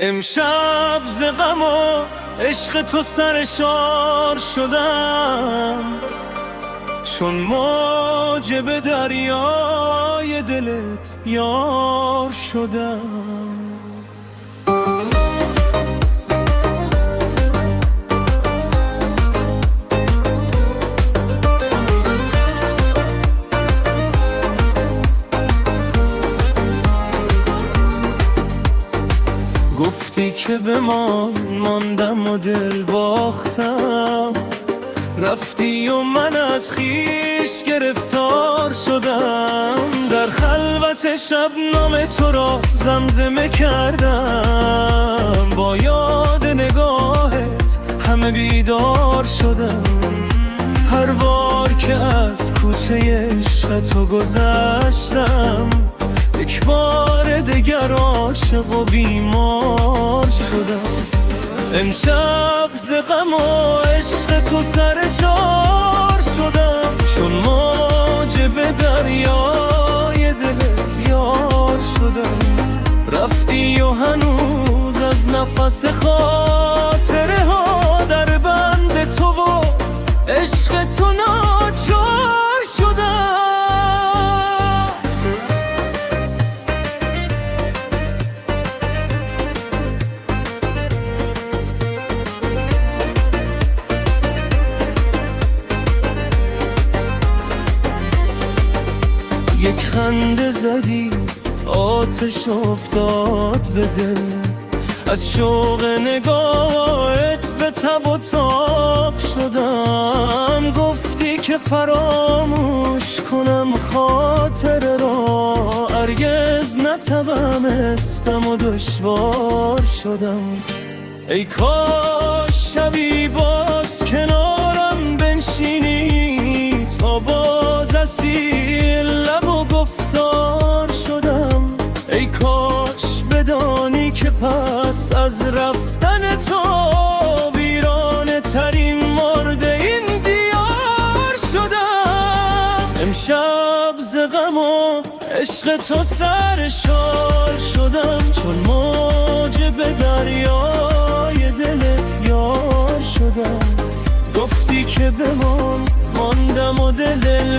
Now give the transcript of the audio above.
امشب ز غم و عشق تو سرشار شدم، چون موج به دریای دلت یار شدم. گفتی که بمان، ماندم و دل باختم، رفتی و من از خویش گرفتار شدم. در خلوت شب نام تو را زمزمه کردم، با یاد نگاهت همه بیدار شدم. هر بار که از کوچه عشق تو گذشتم، یک بار دگر عاشق و بیمار شدم. امشب ز غم و عشق تو سرشار شدم، چون موج به دریای دلت یار شدم. رفتی و هنوز از نفس خاطره ها در بند تو و عشق تو ناچار شدم. یک خنده زدی آتش افتاد به دل، از شوق نگاهت به تب و تاب شدم. گفتی که فراموش کنم خاطره را، هرگز نتوانستم و دشوار شدم. ای کاش شبی باز کنارم بنشینی، تا باز اسیر لب و گفتار شدم. ای کاش بدانی که پس از رفتن تو ویرانه ترین مرد این دیار شدم. امشب ز غم و عشق تو سرشار شدم، چون موج به دریای دلت یار شدم. گفتی که بمان، ماندم و دل